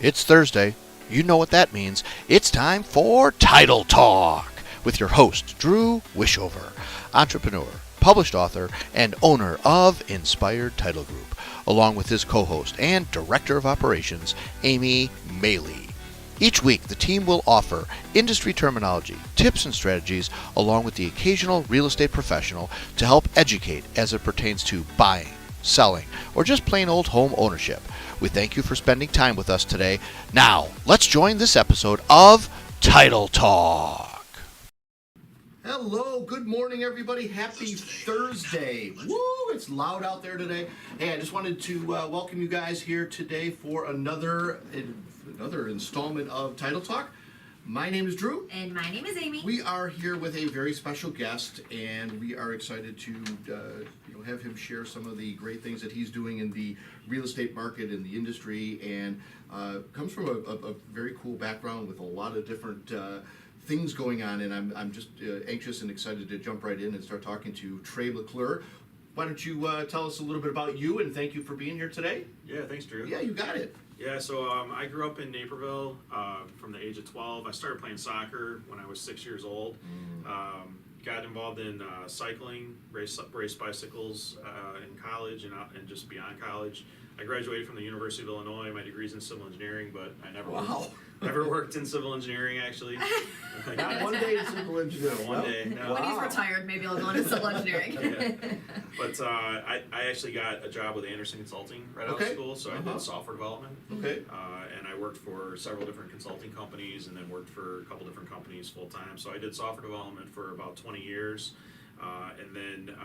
It's Thursday. You know what that means. It's time for Title Talk with your host, Drew Wishover, entrepreneur, published author, and owner of Inspired Title Group, along with his co-host and director of operations, Amy Maley. Each week, the team will offer industry terminology, tips and strategies, along with the occasional real estate professional to help educate as it pertains to buying, selling, or just plain old home ownership. We thank you for spending time with us today. Now, let's join this episode of Title Talk. Hello, good morning, everybody. Happy Thursday. Woo, it's loud out there today. Hey, I just wanted to welcome you guys here today for another installment of Title Talk. My name is Drew. And my name is Amy. We are here with a very special guest, and we are excited to have him share some of the great things that he's doing in the real estate market, in the industry, and comes from a very cool background with a lot of different things going on, and I'm just anxious and excited to jump right in and start talking to Trey LeClure. Why don't you tell us a little bit about you, and thank you for being here today. Yeah, thanks, Drew. Yeah, you got it. Yeah, so I grew up in Naperville from the age of 12. I started playing soccer when I was 6 years old. Got involved in cycling, raced bicycles in college and just beyond college. I graduated from the University of Illinois. My degree's in civil engineering, but I never worked in civil engineering, actually. Not one day in civil engineering. No, one day. No. When he's retired, maybe I'll go into civil engineering. Yeah. But I actually got a job with Anderson Consulting right out of school, so I did software development. Okay. And I worked for several different consulting companies and then worked for a couple different companies full time. So I did software development for about 20 years. And then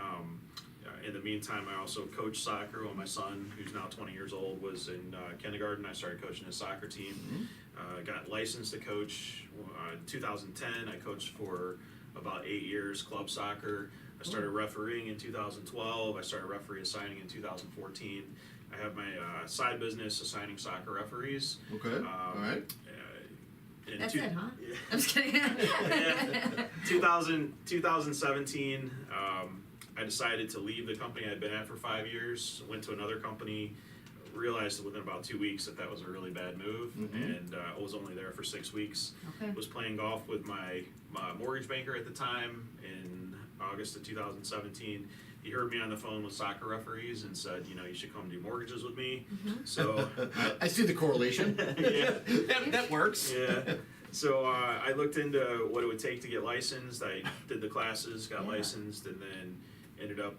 in the meantime, I also coached soccer when my son, who's now 20 years old, was in kindergarten. I started coaching his soccer team. Got licensed to coach in 2010. I coached for about 8 years club soccer. I started refereeing in 2012. I started referee assigning in 2014. I have my side business assigning soccer referees. Okay. All right. That's it, huh? Yeah. I'm just kidding. 2017, I decided to leave the company I'd been at for 5 years, went to another company, realized within about 2 weeks that was a really bad move, and I was only there for 6 weeks. Okay. Was playing golf with my mortgage banker at the time in August of 2017. He heard me on the phone with soccer referees and said, you should come do mortgages with me. So I see the correlation. Yeah. that works. Yeah. So I looked into what it would take to get licensed. I did the classes, got licensed, and then ended up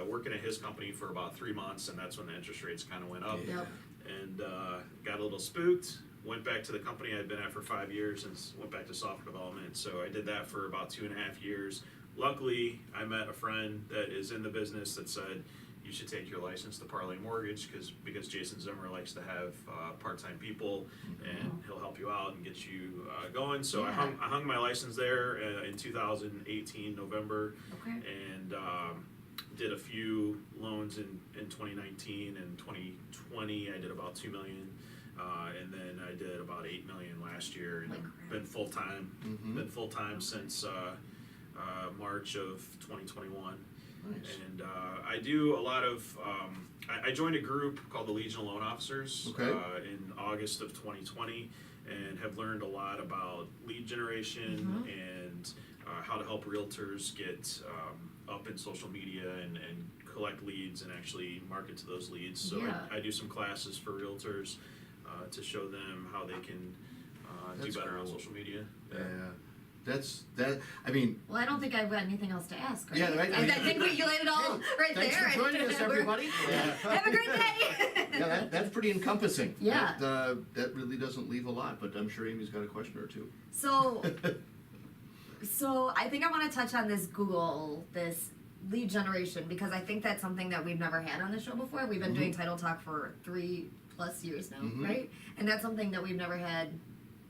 working at his company for about 3 months, and that's when the interest rates kind of went up. Yep. And got a little spooked. Went back to the company I'd been at for 5 years and went back to software development. So I did that for about 2.5 years. Luckily, I met a friend that is in the business that said, you should take your license to Parlay Mortgage because Jason Zimmer likes to have part-time people, and he'll help you out and get you going. So I hung my license there in 2018 November, and did a few loans in 2019 and 2020. I did about $2 million, and then I did about $8 million last year, and been full time. Been full time since March of 2021. Nice. And I do a lot of, I joined a group called the Legion of Loan Officers in August of 2020, and have learned a lot about lead generation and how to help realtors get up in social media and collect leads and actually market to those leads. So I do some classes for realtors to show them how they can do better on social media. Yeah. That's that. I mean. Well, I don't think I've got anything else to ask. Right? Yeah, right. I think you laid it all right thanks there. Thanks for joining us, everybody. Have a great day. Yeah, that's pretty encompassing. Yeah. That really doesn't leave a lot, but I'm sure Amy's got a question or two. So I think I want to touch on this lead generation, because I think that's something that we've never had on the show before. We've been doing Title Talk for 3+ years now, right? And that's something that we've never had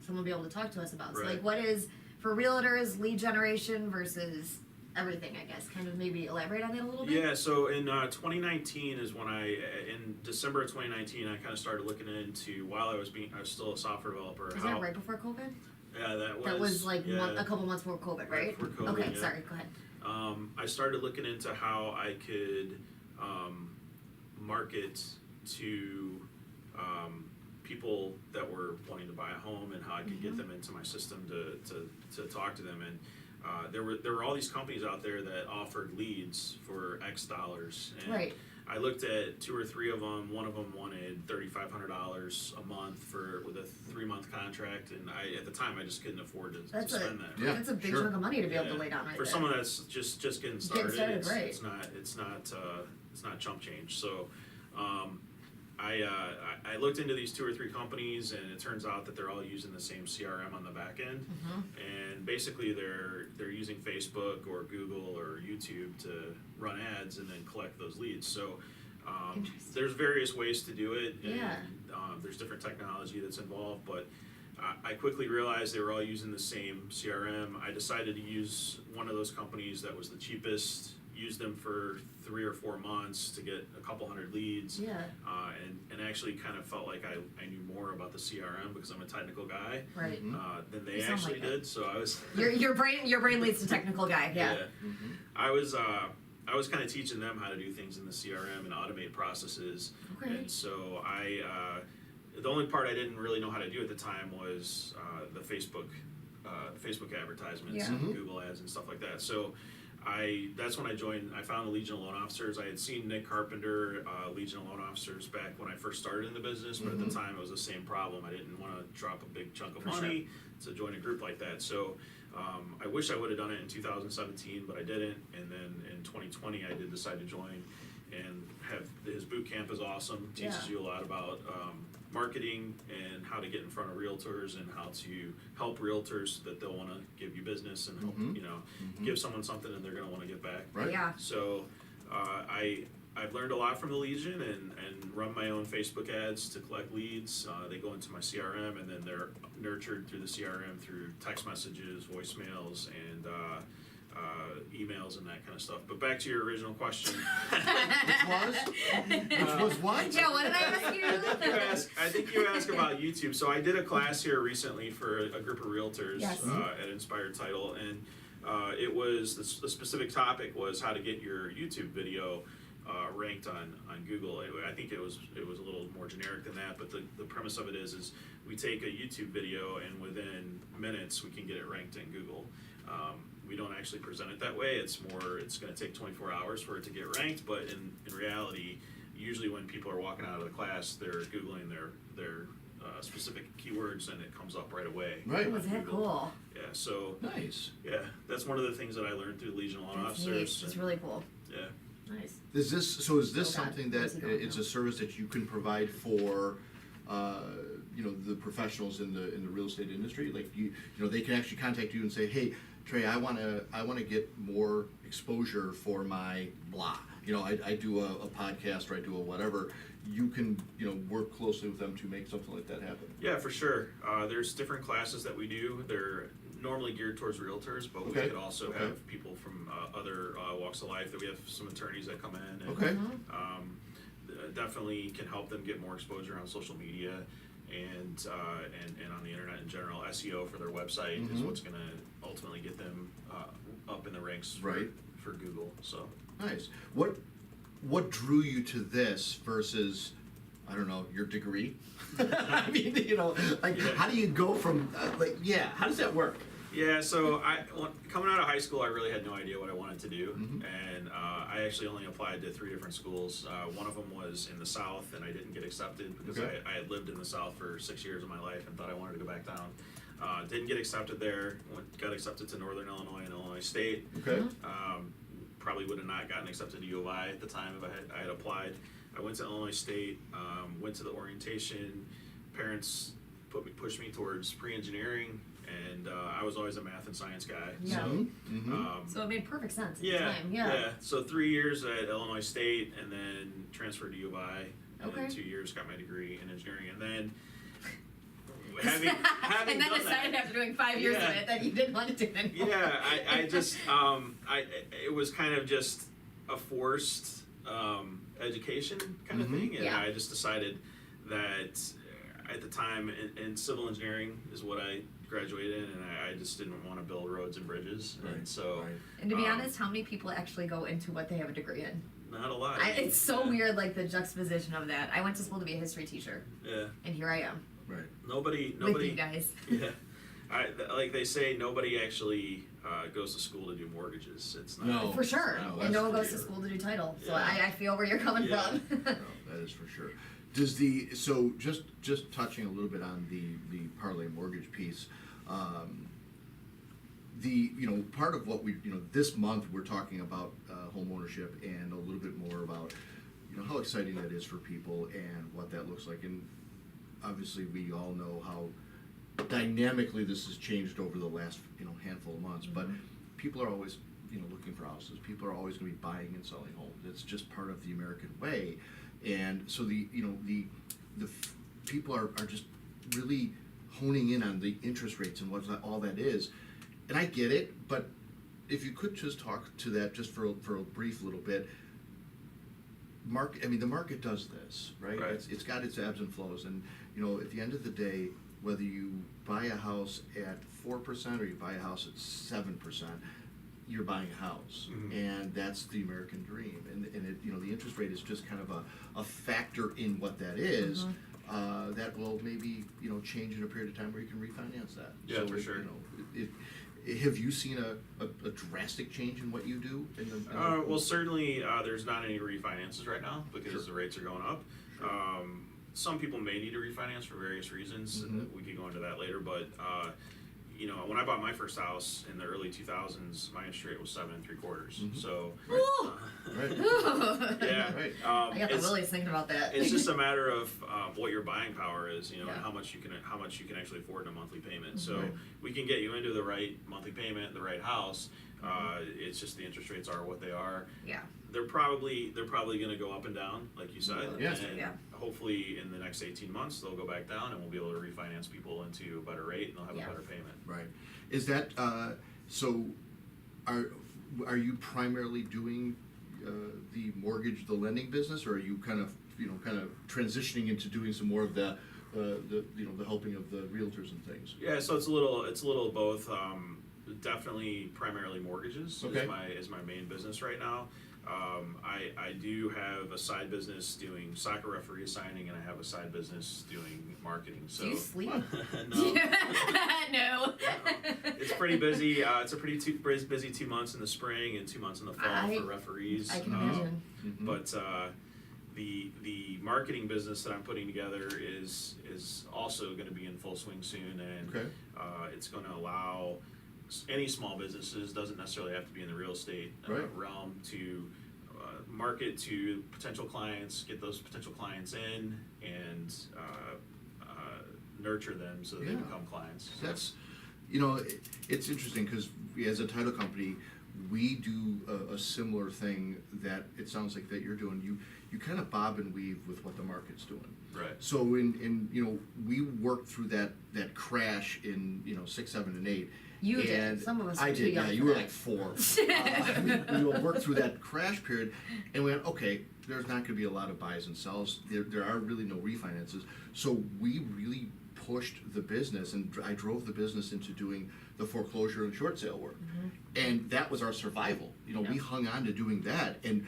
someone be able to talk to us about. So like, what is, for realtors, lead generation versus everything, I guess? Kind of maybe elaborate on that a little bit? Yeah, so in 2019 is when in December of 2019, I kind of started looking into, while I was still a software developer. Is that right before COVID? Yeah, that was like a couple months before COVID, right? Before COVID, okay, sorry, go ahead. I started looking into how I could market to people that were wanting to buy a home and how I could get them into my system to talk to them. And there were all these companies out there that offered leads for X dollars. And Right. I looked at 2 or 3 of them. One of them wanted $3,500 a month with a 3-month contract, and at the time I just couldn't afford to spend that. Yeah, That's a big sure. chunk of money to be able to Yeah. lay down right For there. someone that's just getting started, right. it's not chump change. So I looked into these 2 or 3 companies, and it turns out that they're all using the same CRM on the back end, and basically they're using Facebook or Google or YouTube to run ads and then collect those leads. So Interesting. there's various ways to do it, and Yeah. there's different technology that's involved, but I quickly realized they were all using the same CRM. I decided to use one of those companies that was the cheapest, used them for 3 or 4 months to get a couple hundred leads, Yeah. and actually kind of felt like I knew more about the CRM because I'm a technical guy Right. than they You sound actually like it. did. So I was Your brain leads to technical guy. Yeah. I was kind of teaching them how to do things in the CRM and automate processes. Okay. And so the only part I didn't really know how to do at the time was the Facebook advertisements, Yeah. and Google ads and stuff like that. So that's when I joined. I found the Legion of Loan Officers. I had seen Nick Carpenter, Legion of Loan Officers, back when I first started in the business, but at the time it was the same problem. I didn't want to drop a big chunk of money to join a group like that. So I wish I would have done it in 2017, but I didn't. And then in 2020, I did decide to join, and his boot camp is awesome. Teaches Yeah. you a lot about marketing and how to get in front of realtors and how to help realtors so that they'll want to give you business and help give someone something and they're going to want to give back. Right. Yeah. So I've learned a lot from the Legion and run my own Facebook ads to collect leads. They go into my CRM, and then they're nurtured through the CRM through text messages, voicemails, and emails and that kind of stuff. But back to your original question. Which was what? Yeah. What did I ask you? I think you asked about YouTube. So I did a class here recently for a group of realtors Yes. at Inspired Title, and it was the specific topic was how to get your YouTube video ranked on Google. I think it was a little more generic than that, but the premise of it is we take a YouTube video and within minutes we can get it ranked in Google. We don't actually present it that way. It's going to take 24 hours for it to get ranked, but in reality, usually when people are walking out of the class, they're Googling their specific keywords and it comes up right away. Right. Was that Google. cool? Yeah, so Nice. yeah, that's one of the things that I learned through Legion of Loan That's Officers. neat. It's and- really cool. Yeah. Nice. Is this Oh, God. something that Where's he going it's now? a service that you can provide for the professionals in the real estate industry? Like they can actually contact you and say, hey, Trey, I want to get more exposure for my blah. I do a podcast or I do a whatever. You can work closely with them to make something like that happen. Yeah, for sure. There's different classes that we do. They're normally geared towards realtors, but we Okay. could also Okay. have people from other walks of life. That we have some attorneys that come in. And, Okay. definitely can help them get more exposure on social media and on the internet in general. SEO for their website is what's going to ultimately get them up in the ranks Right. for Google. So Nice. What drew you to this versus, I don't know, your degree? I mean, how do you go from how does that work? yeah, so coming out of high school, I really had no idea what I wanted to do, and I actually only applied to 3 different schools. One of them was in the South, and I didn't get accepted because Okay. I had lived in the South for 6 years of my life and thought I wanted to go back down. Didn't get accepted there. Got accepted to Northern Illinois and Illinois State. Okay. Probably would have not gotten accepted to U of I at the time if I had applied. I went to Illinois State, went to the orientation. Parents pushed me towards pre-engineering, and I was always a math and science guy. Yeah. So, So it made perfect sense at the yeah, time. Yeah. So 3 years at Illinois State, and then transferred to U of I, and then Okay. 2 years got my degree in engineering, and then having and then done decided that, after doing 5 years of Yeah. it that you didn't want to do it anymore. yeah, I just it was kind of just a forced education kind of thing, and Yeah. I just decided that at the time, in civil engineering is what I graduated in, and I just didn't want to build roads and bridges, and so Right. And to be honest, how many people actually go into what they have a degree in? Not a lot. It's so Yeah. weird, like the juxtaposition of that. I went to school to be a history teacher, Yeah. and here I am Right. Nobody. with you guys. Yeah. Like they say, nobody actually goes to school to do mortgages. It's not. No. For sure. No, And that's no one for goes to sure. school to do title. So Yeah. I feel where you're coming Yeah. from. No, that is for sure. Does just touching a little bit on the parlay mortgage piece, part of what we this month we're talking about home ownership and a little bit more about how exciting that is for people and what that looks like, and obviously we all know how dynamically this has changed over the last handful of months, but people are always looking for houses. People are always going to be buying and selling homes. It's just part of the American way, and so the people are just really honing in on the interest rates and what all that is, and I get it, but if you could just talk to that just for a brief little bit. The market does this, right? Right. It's got its ebbs and flows, and at the end of the day, whether you buy a house at 4% or you buy a house at 7%, you're buying a house, and that's the American dream. And it, the interest rate is just kind of a factor in what that is. That will maybe change in a period of time where you can refinance that. Yeah, for sure. Have you seen a drastic change in what you do? Well, certainly there's not any refinances right now because Sure. the rates are going up. Some people may need to refinance for various reasons. We could go into that later, but when I bought my first house in the early 2000s, my interest rate was 7 3/4. So, Ooh. Right. yeah, Right. I got the willies thinking about that. it's just a matter of what your buying power is, Yeah. and how much you can actually afford in a monthly payment. So Right. we can get you into the right monthly payment, the right house. It's just the interest rates are what they are. Yeah. They're probably going to go up and down, like you said. Yes. And Yeah. hopefully in the next 18 months they'll go back down, and we'll be able to refinance people into a better rate, and they'll have Yeah. a better payment. Right. Is that so? Are you primarily doing the mortgage, the lending business, or are you kind of transitioning into doing some more of the helping of the realtors and things? Yeah, so it's a little both. Definitely, primarily mortgages Okay. is my main business right now. I do have a side business doing soccer referee signing, and I have a side business doing marketing. So Do you sleep? no, No. it's pretty busy. It's a pretty busy 2 months in the spring and 2 months in the fall for referees. I can imagine. But the marketing business that I'm putting together is also going to be in full swing soon, and Okay. it's going to allow any small businesses, doesn't necessarily have to be in the real estate Right. realm, to market to potential clients, get those potential clients in, and nurture them so that they Yeah. become clients. So That's it's interesting because as a title company, we do a similar thing that it sounds like that you're doing. You kind of bob and weave with what the market's doing. right. So we worked through that crash in 6, 7, and 8. You did. And Some of us I were too did. young Yeah, for you were that. like 4. We worked through that crash period, and we went, okay, there's not going to be a lot of buys and sells. There are really no refinances. So we really pushed the business, and I drove the business into doing the foreclosure and short sale work, and that was our survival. We hung on to doing that, and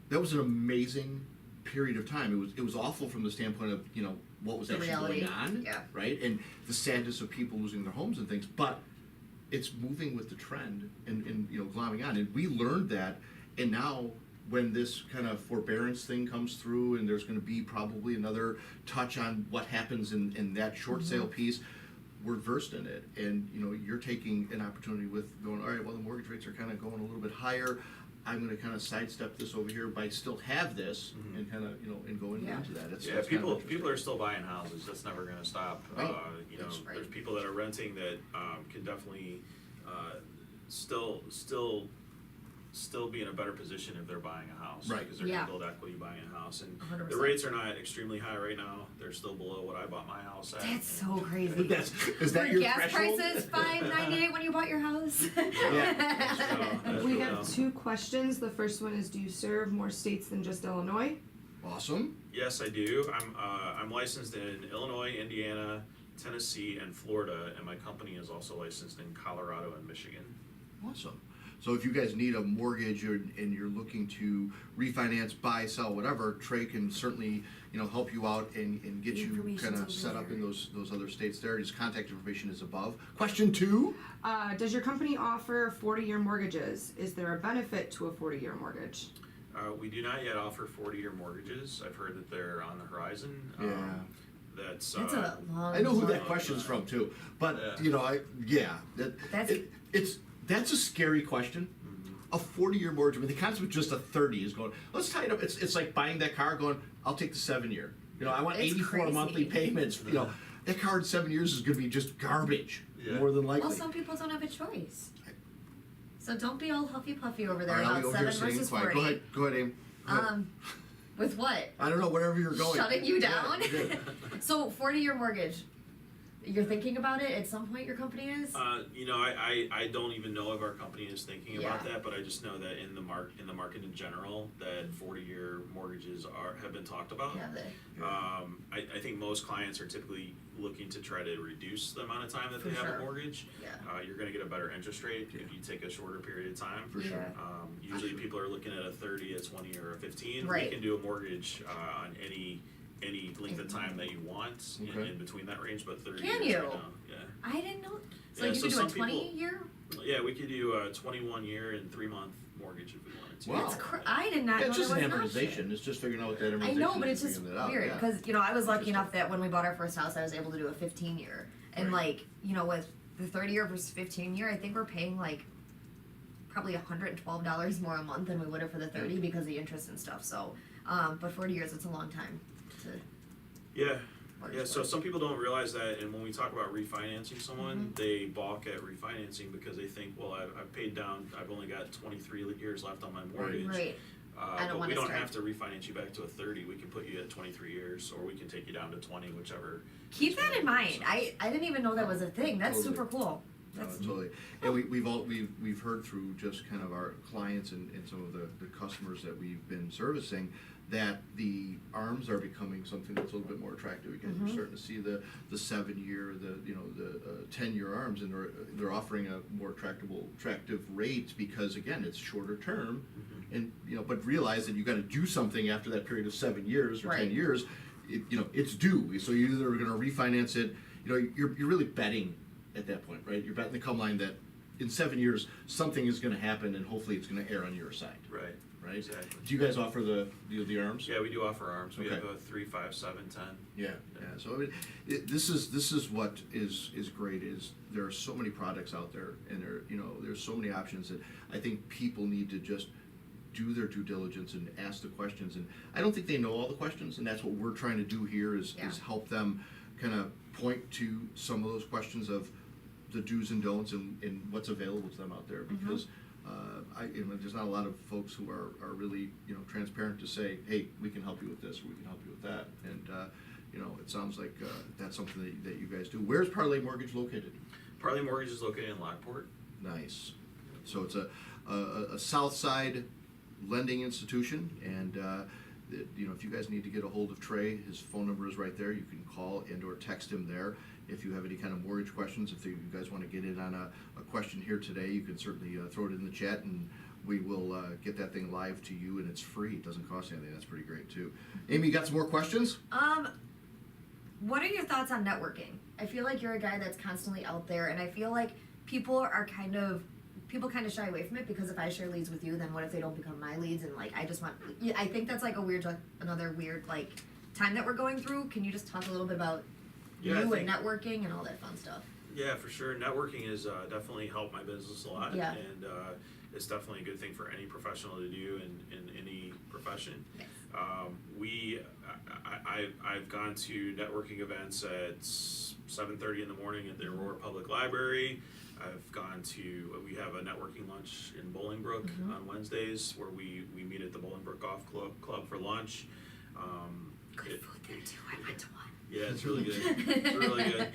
that was an amazing period of time. It was awful from the standpoint of what was The actually reality. going on, Yeah. right, and the sadness of people losing their homes and things, but it's moving with the trend and glomming on, and we learned that, and now when this kind of forbearance thing comes through, and there's going to be probably another touch on what happens in that short sale piece, we're versed in it, and you're taking an opportunity with going, all right, well, the mortgage rates are kind of going a little bit higher. I'm going to kind of sidestep this over here, but I still have this, and kind of and go into that. It's kind of people interesting. are still buying houses. That's never going to stop. Right. There's right. people that are renting that can definitely still be in a better position if they're buying a house, Right. Because they're Yeah. going to build equity buying a house, and 100%. the rates are not extremely high right now. They're still below what I bought my house at. That's so crazy. Is that Were your gas threshold? prices $5.98 when you bought your house? That's We real. have 2 questions. The first one is, do you serve more states than just Illinois? Awesome. Yes, I do. I'm licensed in Illinois, Indiana, Tennessee, and Florida, and my company is also licensed in Colorado and Michigan. Awesome. So if you guys need a mortgage and you're looking to refinance, buy, sell, whatever, Trey can certainly, help you out and get The you information's kind of over set up there. in those other states there. His contact information is above. Question 2. Does your company offer 40-year mortgages? Is there a benefit to a 40-year mortgage? We do not yet offer 40-year mortgages. I've heard that they're on the horizon. Yeah. That's That's a long. I know who long- that question's from too, but That's- that's a scary question. A 40-year mortgage. I mean, the concept of just a 30 is going. Let's tie it up. It's like buying that car. Going, I'll take the 7-year. I want It's 84 crazy. monthly payments. That car in 7 years is going to be just garbage, Yeah. more than likely. Well, some people don't have a choice. So don't be all huffy puffy over there All right, I'll be about over here 7 sitting versus quiet. 40. Go ahead, Aim. Go ahead. With what? I don't know. Wherever you're going. Shutting you Yeah, down? good. So 40-year mortgage. You're thinking about it at some point. Your company is. I don't even know if our company is thinking about Yeah. that, but I just know that in the market in general, that 40-year mortgages have been talked about. Yeah, they. I think most clients are typically looking to try to reduce the amount of time that For they have sure. a mortgage. Yeah. You're going to get a better interest rate if you take a shorter period of time. For sure. Yeah. Usually people are looking at a 30, a 20, or a 15. Right. We can do a mortgage on any length of time that you want Okay. in between that range, but 30 Can years you? right now. Yeah. I didn't know. So Yeah, you so could do a some people- 20-year. Yeah, we could do a 21-year and 3-month mortgage if we wanted to. Wow. I did not Yeah, know it's just there an was an option. amortization. It's just figuring out what that amortization I know, but is it's just figuring that out, weird yeah. because I was lucky enough that when we bought our first house, I was able to do a 15-year, and Right. with the 30-year versus 15-year, I think we're paying probably $112 more a month than we would have for the 30 because of the interest and stuff. So, but 40 years, it's a long time to. Yeah. mortgage Yeah, so for. some people don't realize that, and when we talk about refinancing someone, they balk at refinancing because they think, well, I've paid down, I've only got 23 years left on my mortgage. Right. I don't But wanna we don't start. have to refinance you back to a 30. We can put you at 23 years, or we can take you down to 20, whichever. Keep that in mind. I didn't even know that was a thing. That's Totally. super cool. No, That's totally. And we've heard through just kind of our clients and some of the customers that we've been servicing that the ARMs are becoming something that's a little bit more attractive again. You're starting to see the 7-year, the 10-year ARMs, and they're offering a more attractive rates because again it's shorter term, and but realize that you got to do something after that period of 7 years or 10 Right. years. It's due. So you're either going to refinance it. You're really betting at that point, right? You're betting the come line that in 7 years something is going to happen, and hopefully it's going to err on your side, Right. right? Exactly. Do you guys offer the ARMs? Yeah, we do offer arms. We Okay. have a 3, 5, 7, 10. Yeah. So this is what is great is there are so many products out there, and there's so many options that I think people need to just do their due diligence and ask the questions. And I don't think they know all the questions, and that's what we're trying to do here is help them kind of point to some of those questions of the do's and don'ts and what's available to them out there because. There's not a lot of folks who are really transparent to say, hey, we can help you with this or we can help you with that, and it sounds like that's something that you guys do. Where's Parlay Mortgage located? Parlay Mortgage is located in Lockport. Nice. So it's a South Side lending institution, and if you guys need to get a hold of Trey, his phone number is right there. You can call and/or text him there. If you have any kind of mortgage questions, if you guys want to get in on a question here today, you can certainly throw it in the chat, and we will get that thing live to you, and it's free. It doesn't cost anything. That's pretty great too. Amy, you got some more questions? What are your thoughts on networking? I feel like you're a guy that's constantly out there, and I feel like people kind of shy away from it because if I share leads with you, then what if they don't become my leads? And I think that's another weird time that we're going through. Can you just talk a little bit about Yeah, I you think- and networking and all that fun stuff? Yeah, for sure. Networking has definitely helped my business a lot, Yeah. and it's definitely a good thing for any professional to do in any profession. Yes. I've gone to networking events at 7:30 in the morning at the Aurora Public Library. We have a networking lunch in Bolingbrook on Wednesdays where we meet at the Bolingbrook Golf Club for lunch. Good food there too. I went to one. Yeah, it's really good. It's really good.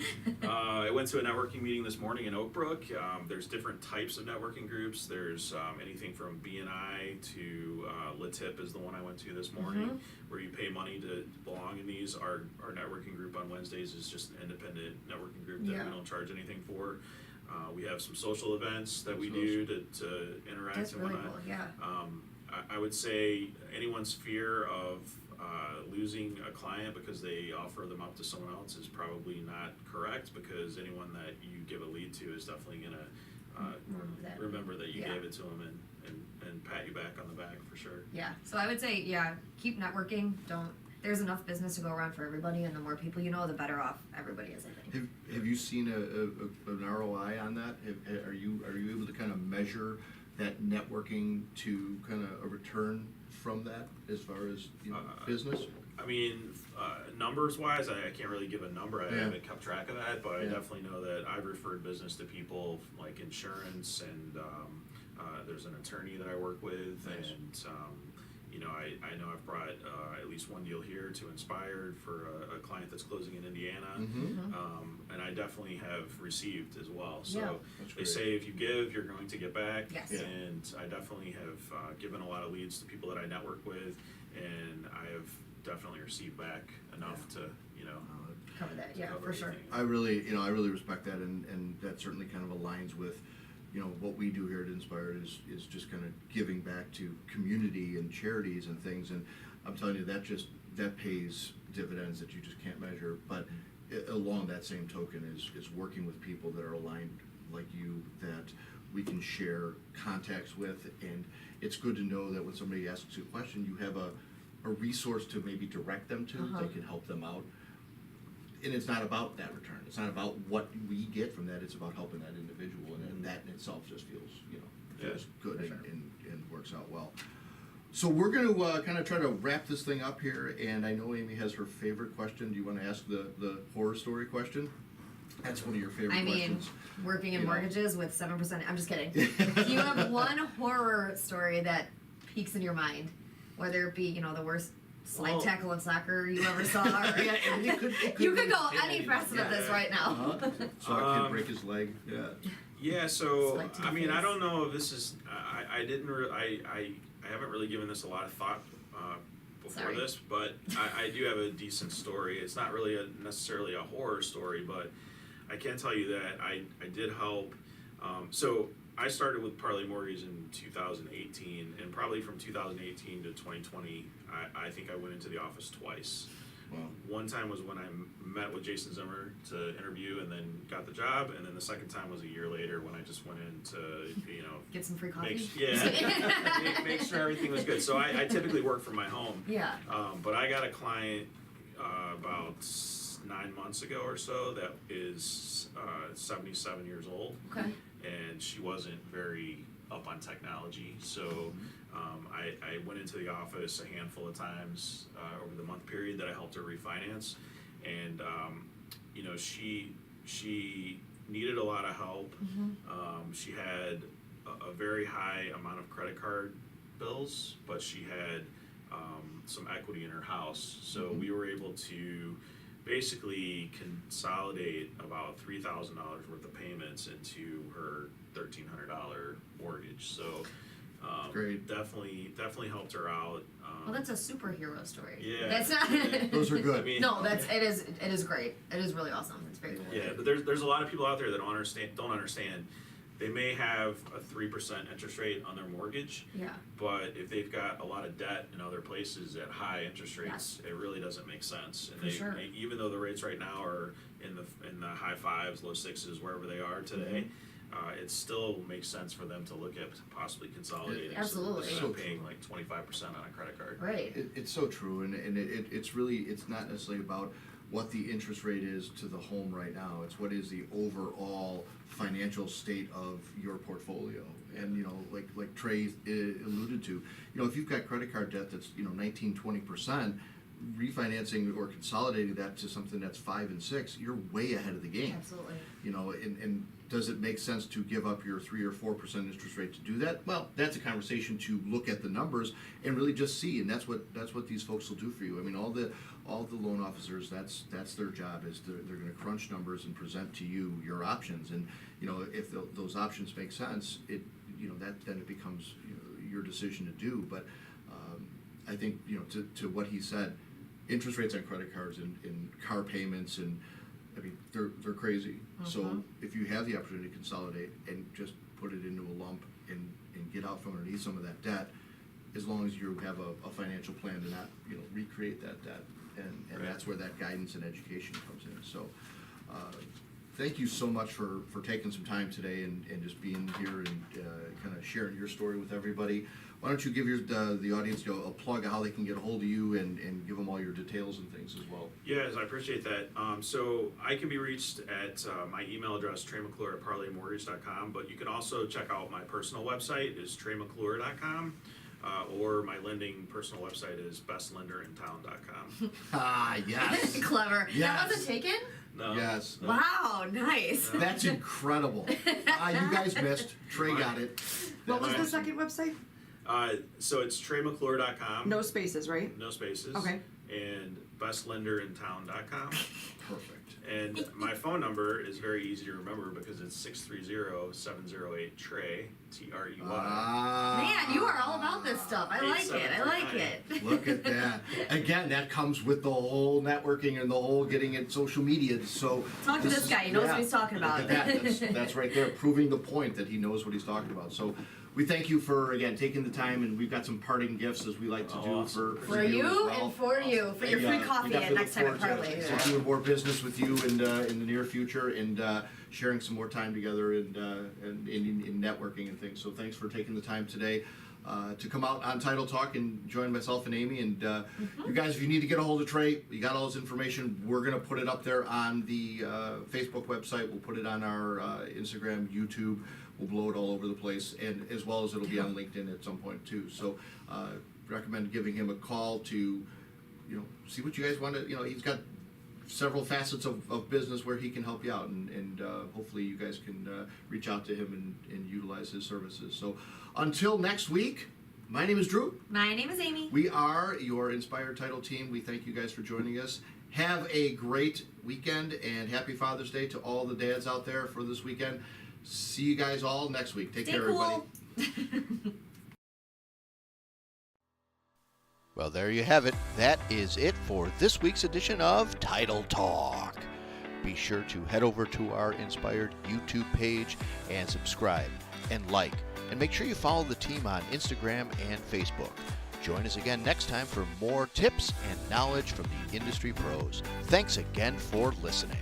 I went to a networking meeting this morning in Oak Brook. There's different types of networking groups. There's anything from BNI to LaTip is the one I went to this morning, where you pay money to belong in these. Our networking group on Wednesdays is just an independent networking group that we don't charge anything for. We have some social events that we do to interact That's and really whatnot. cool. Yeah. I would say anyone's fear of losing a client because they offer them up to someone else is probably not correct, because anyone that you give a lead to is definitely going to remember that you Yeah. gave it to them and pat you back on the back for sure. Yeah. So I would say, yeah, keep networking. There's enough business to go around for everybody, and the more people you know, the better off everybody is, I think. Have you seen an ROI on that? Are you able to kind of measure that networking to kind of a return from that as far as business? I mean, numbers wise, I can't really give a number. I Yeah. haven't kept track of that, but I Yeah. definitely know that I've referred business to people like insurance, and there's an attorney that I work with, Nice. and I know I've brought at least one deal here to Inspired for a client that's closing in Indiana, and I definitely have received as well. So Yeah. That's they great. say if you give, you're going to get back. Yes. Yeah. And I definitely have given a lot of leads to people that I network with, and I have definitely received back enough to, Cover that. Yeah, cover for sure. everything. I really respect that, and that certainly kind of aligns with, what we do here at Inspired is just kind of giving back to community and charities and things, and I'm telling you, that pays dividends that you just can't measure. But along that same token is working with people that are aligned like you, that we can share contacts with, and it's good to know that when somebody asks you a question, you have a resource to maybe direct them to that can help them out. And it's not about that return. It's not about what we get from that. It's about helping that individual, and that in itself just feels, feels good for sure. and works out well. So we're going to kind of try to wrap this thing up here, and I know Amy has her favorite question. Do you want to ask the horror story question? That's one of your favorite I mean, questions. working in You know. mortgages with 7%. I'm just kidding. Do you have one horror story that peaks in your mind, whether it be the worst slide Well- tackle in soccer you ever saw? Or, Yeah, and it could you be could go anything. any precedent Yeah. this right now. Saw a kid break his leg. Yeah. Yeah, so Slide to the I mean, I face. don't know if this is. I didn't. I haven't really given this a lot of thought before Sorry. this, but I do have a decent story. It's not really necessarily a horror story, but I can tell you that I did help. So I started with Parlay Mortgage in 2018, and probably from 2018 to 2020, I think I went into the office twice. Wow. One time was when I met with Jason Zimmer to interview and then got the job, and then the second time was a year later when I just went in to, Get some free coffee. make sure everything was good. So I typically work from my home. Yeah. But I got a client about 9 months ago or so that is 77 years old, Okay. and she wasn't very up on technology. So I went into the office a handful of times over the month period that I helped her refinance, and she needed a lot of help. She had a very high amount of credit card bills, but she had some equity in her house. So we were able to basically consolidate about $3,000 worth of payments into her $1,300 mortgage. So Great. definitely helped her out. Well, that's a superhero story. Yeah. That's not. Those are good. I mean, No, it is great. It is really awesome. It's very cool. yeah, but there's a lot of people out there that don't understand. They may have a 3% interest rate on their mortgage, Yeah. but if they've got a lot of debt in other places at high interest rates, it really doesn't make sense. And For sure. even though the rates right now are in the high fives, low sixes, wherever they are today, it still makes sense for them to look at possibly consolidating. Absolutely. So So they're not paying like 25% on a credit card. Right. It's so true, and it's not necessarily about what the interest rate is to the home right now. It's what is the overall financial state of your portfolio. And like Trey alluded to, if you've got credit card debt that's 19-20%, refinancing or consolidating that to something that's 5 and 6, you're way ahead of the game. Absolutely. And does it make sense to give up your 3 or 4% interest rate to do that? Well, that's a conversation to look at the numbers and really just see, and that's what these folks will do for you. I mean, all the loan officers, that's their job, is they're going to crunch numbers and present to you your options, and if those options make sense, then it becomes your decision to do. But I think to what he said, interest rates on credit cards and car payments and I mean, they're crazy. So if you have the opportunity to consolidate and just put it into a lump and get out from underneath some of that debt, as long as you have a financial plan to not, recreate that debt. And Right. that's where that guidance and education comes in. So, thank you so much for taking some time today and just being here and kind of sharing your story with everybody. Why don't you give the audience a plug of how they can get a hold of you and give them all your details and things as well. Yes, I appreciate that. So I can be reached at my email address, TreyMcClure@ParlayMortgage.com, but you can also check out my personal website is TreyMcClure.com, or my lending personal website is BestLenderInTown.com. Ah, yes. Clever. Yes. That wasn't taken? No, Yes. no. Wow, nice. That's incredible. You guys missed. Trey got it. What was the That's- second website? So it's TreyMcClure.com. No spaces, right? No spaces. Okay. And BestLenderInTown.com. Perfect. And my phone number is very easy to remember because it's 630-708-TREY, Trey. Man, you are all about this stuff. I like it. I like it. Look at that. Again, that comes with the whole networking and the whole getting it social media. So Talk to this guy. He knows what he's talking about. Look at that. That's right there, proving the point that he knows what he's talking about. So we thank you for, again, taking the time, and we've got some parting gifts as we like to do Awesome. for as you well. and for you, for your And, free we coffee at definitely next look time at forward Parlay. to doing more business with you in the near future and sharing some more time together and in networking and things. So thanks for taking the time today to come out on Title Talk and join myself and Amy. And you guys, if you need to get a hold of Trey, you got all his information. We're going to put it up there on the Facebook website. We'll put it on our Instagram, YouTube. We'll blow it all over the place, and as well as it'll be on LinkedIn at some point too. So recommend giving him a call to, see what you guys want to, he's got several facets of business where he can help you out, and hopefully you guys can reach out to him and utilize his services. So until next week, my name is Drew. My name is Amy. We are your Inspired Title team. We thank you guys for joining us. Have a great weekend, and happy Father's Day to all the dads out there for this weekend. See you guys all next week. Take Stay care, cool. everybody. Well, there you have it. That is it for this week's edition of Title Talk. Be sure to head over to our Inspired YouTube page and subscribe and like. And make sure you follow the team on Instagram and Facebook. Join us again next time for more tips and knowledge from the industry pros. Thanks again for listening.